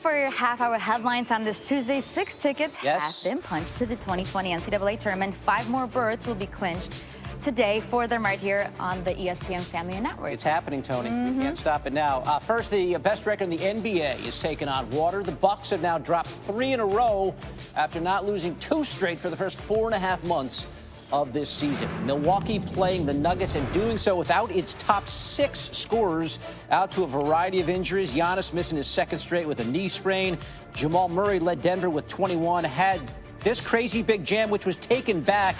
for your half-hour headlines on this Tuesday. 6 tickets Yes. have been punched to the 2020 NCAA tournament. 5 more berths will be clinched today for them right here on the ESPN Family Network. It's happening, Tony. We can't stop it now. First, the best record in the NBA is taking on water. The Bucks have now dropped 3 in a row after not losing 2 straight for the first 4.5 months of this season. Milwaukee playing the Nuggets and doing so without its top 6 scorers out to a variety of injuries. Giannis missing his 2nd straight with a knee sprain. Jamal Murray led Denver with 21. Had this crazy big jam, which was taken back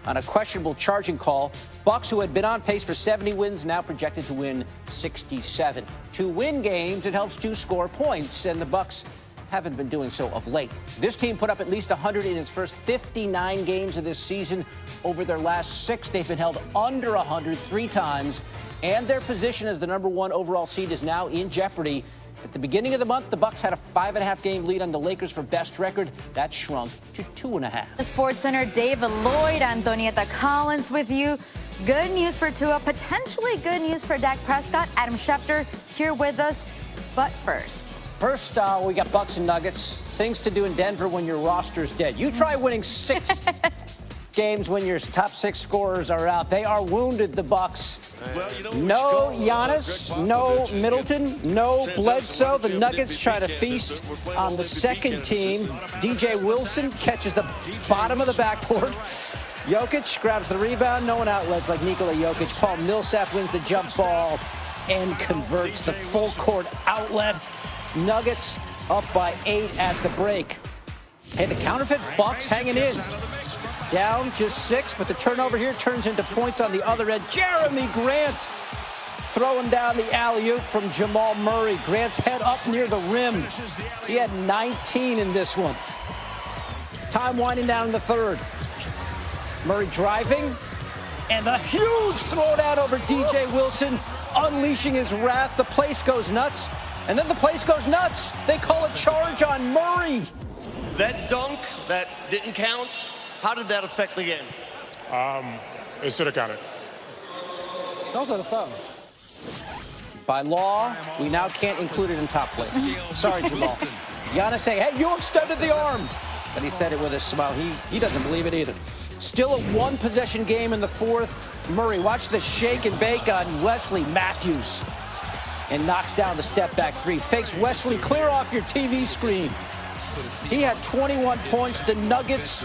on a questionable charging call. Bucks, who had been on pace for 70 wins, now projected to win 67. To win games, it helps to score points, and the Bucks haven't been doing so of late. This team put up at least 100 in its first 59 games of this season. Over their last 6, they've been held under 100 3 times, and their position as the #1 overall seed is now in jeopardy. At the beginning of the month, the Bucks had a 5.5 game lead on the Lakers for best record. That shrunk to 2.5. The Sports Center, David Lloyd, Antonieta Collins with you. Good news for Tua, potentially good news for Dak Prescott. Adam Schefter here with us. But first, we got Bucks and Nuggets. Things to do in Denver when your roster's dead. You try winning 6 games when your top 6 scorers are out. They are wounded, the Bucks. No Giannis, no Middleton, no Bledsoe. The Nuggets try to feast on the second team. DJ Wilson catches the bottom of the backboard. Jokic grabs the rebound. No one outlets like Nikola Jokic. Paul Millsap wins the jump ball and converts the full court outlet. Nuggets up by 8 at the break. Hey, the counterfeit Bucks hanging in. Down just 6, but the turnover here turns into points on the other end. Jeremy Grant throwing down the alley-oop from Jamal Murray. Grant's head up near the rim. He had 19 in this one. Time winding down in the 3rd. Murray driving, and the huge throwdown over DJ Wilson, unleashing his wrath. The place goes nuts, and then the place goes nuts. They call a charge on Murray. That dunk that didn't count, how did that affect the game? It should have counted. Those are the foul. By law, we now can't include it in top place. Sorry, Jamal. Giannis saying, hey, you extended the arm. But he said it with a smile. He doesn't believe it either. Still a 1-possession game in the 4th. Murray, watch the shake and bake on Wesley Matthews. And knocks down the step-back 3. Fakes Wesley clear off your TV screen. He had 21 points. The Nuggets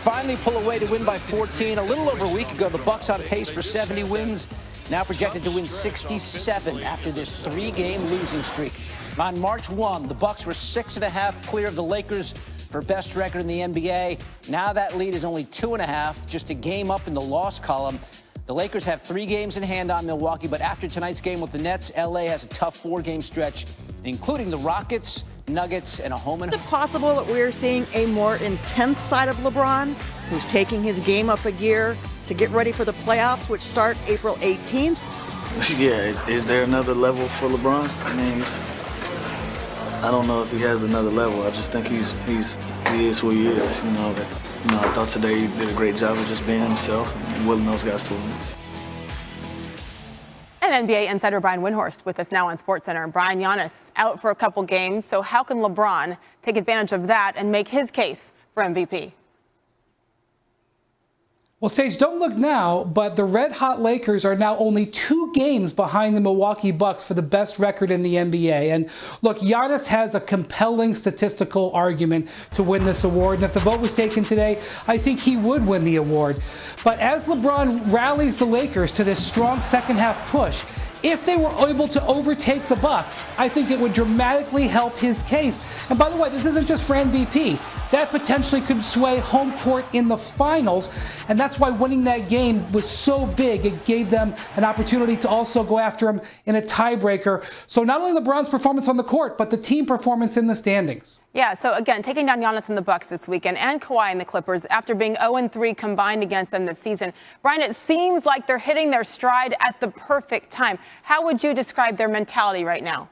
finally pull away to win by 14. A little over a week ago, the Bucks on pace for 70 wins, now projected to win 67 after this 3-game losing streak. On March 1, the Bucks were 6.5 clear of the Lakers for best record in the NBA. Now that lead is only 2.5, just a game up in the loss column. The Lakers have 3 games in hand on Milwaukee, but after tonight's game with the Nets, LA has a tough 4-game stretch, including the Rockets, Nuggets, and a home and home. Is it possible that we're seeing a more intense side of LeBron, who's taking his game up a gear to get ready for the playoffs, which start April 18th? Yeah, is there another level for LeBron? I mean, I don't know if he has another level. I just think he is who he is. I thought today he did a great job of just being himself and willing those guys to win. And NBA insider Brian Windhorst with us now on SportsCenter. Brian, Giannis out for a couple games, so how can LeBron take advantage of that and make his case for MVP? Well, Sage, don't look now, but the red-hot Lakers are now only 2 games behind the Milwaukee Bucks for the best record in the NBA. And look, Giannis has a compelling statistical argument to win this award. And if the vote was taken today, I think he would win the award. But as LeBron rallies the Lakers to this strong second-half push, if they were able to overtake the Bucks, I think it would dramatically help his case. And by the way, this isn't just for MVP. That potentially could sway home court in the finals, and that's why winning that game was so big. It gave them an opportunity to also go after him in a tiebreaker. So not only LeBron's performance on the court, but the team performance in the standings. Yeah, so again, taking down Giannis and the Bucks this weekend and Kawhi and the Clippers after being 0-3 combined against them this season. Brian, it seems like they're hitting their stride at the perfect time. How would you describe their mentality right now?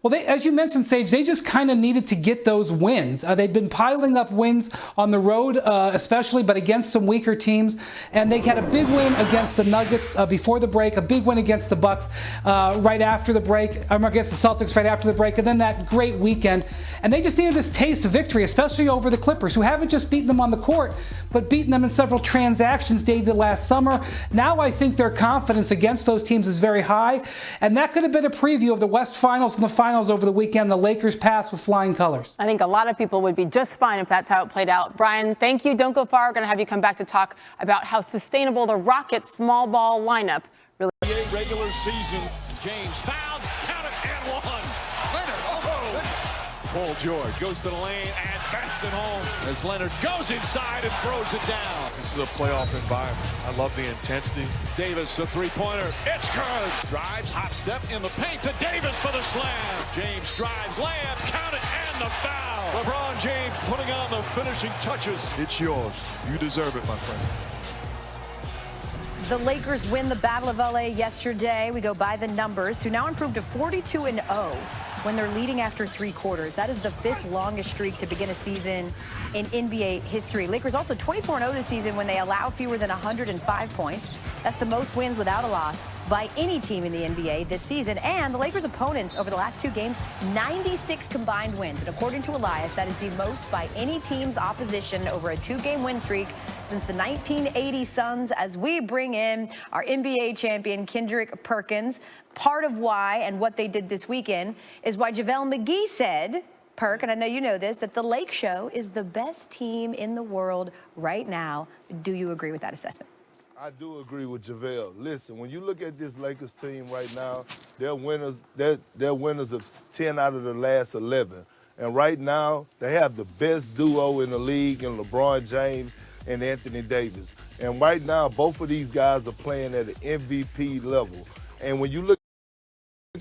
Well, as you mentioned, Sage, they just kind of needed to get those wins. They'd been piling up wins on the road, especially, but against some weaker teams. And they had a big win against the Nuggets before the break, a big win against the Bucks right after the break, against the Celtics right after the break, and then that great weekend. And they just needed this taste of victory, especially over the Clippers, who haven't just beaten them on the court, but beaten them in several transactions dated last summer. Now I think their confidence against those teams is very high, and that could have been a preview of the West Finals and the Finals over the weekend. The Lakers passed with flying colors. I think a lot of people would be just fine if that's how it played out. Brian, thank you. Don't go far. We're going to have you come back to talk about how sustainable the Rockets' small ball lineup really is. Regular season. James fouled, counted, and one. Leonard, Paul George goes to the lane and bats it home as Leonard goes inside and throws it down. This is a playoff environment. I love the intensity. Davis, a three-pointer. It's good. Drives, hop step in the paint to Davis for the slam. James drives, layup, count it, and the foul. LeBron James putting on the finishing touches. It's yours. You deserve it, my friend. The Lakers win the Battle of LA yesterday. We go by the numbers, who now improved to 42-0 when they're leading after 3 quarters. That is the 5th longest streak to begin a season in NBA history. Lakers also 24-0 this season when they allow fewer than 105 points. That's the most wins without a loss by any team in the NBA this season. And the Lakers' opponents over the last 2 games, 96 combined wins. And according to Elias, that is the most by any team's opposition over a 2-game win streak since the 1980 Suns, as we bring in our NBA champion, Kendrick Perkins. Part of why and what they did this weekend is why JaVale McGee said, Perk, and I know you know this, that the Lake Show is the best team in the world right now. Do you agree with that assessment? I do agree with JaVale. Listen, when you look at this Lakers team right now, they're winners. They're winners of 10 out of the last 11. And right now, they have the best duo in the league in LeBron James and Anthony Davis. And right now, both of these guys are playing at an MVP level. And when you look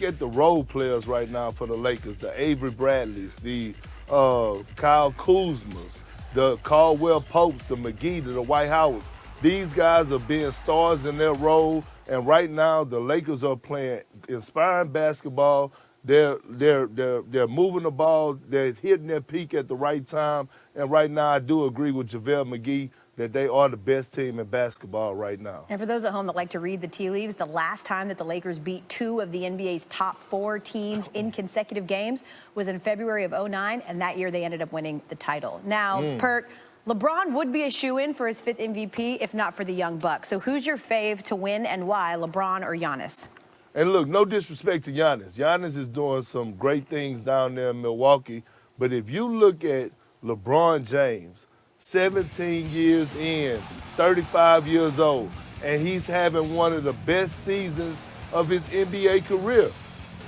at the role players right now for the Lakers, the Avery Bradleys, the Kyle Kuzmas, the Caldwell Popes, the McGee, the Dwight Howards, these guys are being stars in their role. And right now, the Lakers are playing inspiring basketball. They're moving the ball. They're hitting their peak at the right time. And right now, I do agree with JaVale McGee that they are the best team in basketball right now. And for those at home that like to read the tea leaves, the last time that the Lakers beat 2 of the NBA's top 4 teams in consecutive games was in February of '09, and that year they ended up winning the title. Now, Perk, LeBron would be a shoo-in for his 5th MVP if not for the young Bucks. So who's your fave to win and why, LeBron or Giannis? And look, no disrespect to Giannis. Giannis is doing some great things down there in Milwaukee. But if you look at LeBron James, 17 years in, 35 years old, and he's having one of the best seasons of his NBA career.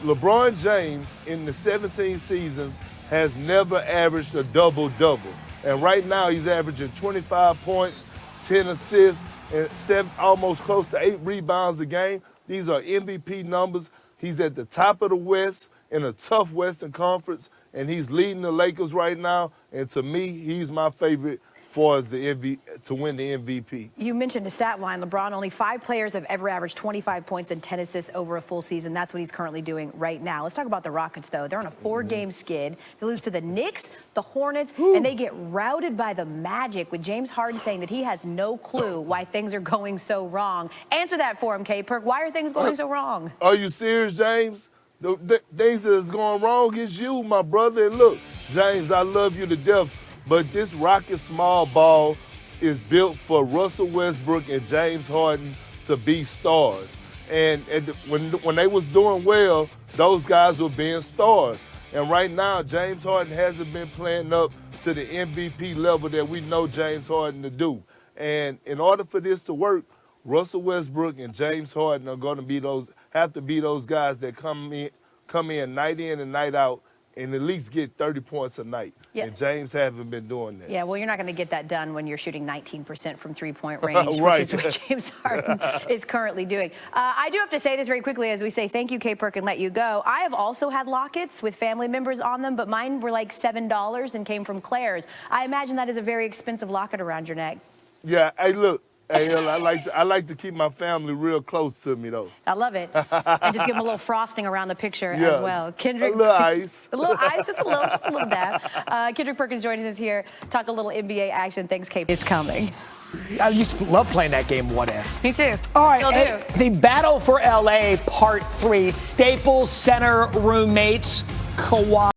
LeBron James, in the 17 seasons, has never averaged a double-double. And right now, he's averaging 25 points, 10 assists, and almost close to 8 rebounds a game. These are MVP numbers. He's at the top of the West in a tough Western Conference, and he's leading the Lakers right now. And to me, he's my favorite for us to win the MVP. You mentioned a stat line, LeBron. Only 5 players have ever averaged 25 points and 10 assists over a full season. That's what he's currently doing right now. Let's talk about the Rockets, though. They're on a 4-game skid. They lose to the Knicks, the Hornets, and they get routed by the Magic, with James Harden saying that he has no clue why things are going so wrong. Answer that for him, K-Perk. Why are things going so wrong? Are you serious, James? The things that's going wrong is you, my brother. And look, James, I love you to death, but this Rocket small ball is built for Russell Westbrook and James Harden to be stars. And when they was doing well, those guys were being stars. And right now, James Harden hasn't been playing up to the MVP level that we know James Harden to do. And in order for this to work, Russell Westbrook and James Harden are going to have to be those guys that come in night in and night out and at least get 30 points a night. Yeah. And James haven't been doing that. Yeah, well, you're not going to get that done when you're shooting 19% from three-point range, right. Which is what James Harden is currently doing. I do have to say this very quickly as we say thank you, K-Perk, and let you go. I have also had lockets with family members on them, but mine were like $7 and came from Claire's. I imagine that is a very expensive locket around your neck. Yeah, hey, look, Hey, I like to keep my family real close to me, though. I love it. And just give them a little frosting around the picture as well. Kendrick, a little ice. A little ice, just a little dab. Kendrick Perk is joining us here. Talk a little NBA action. Thanks, Kate is coming. I used to love playing that game, What If. Me too. All right, Still do. The Battle for LA Part 3. Staples Center roommates Kawhi.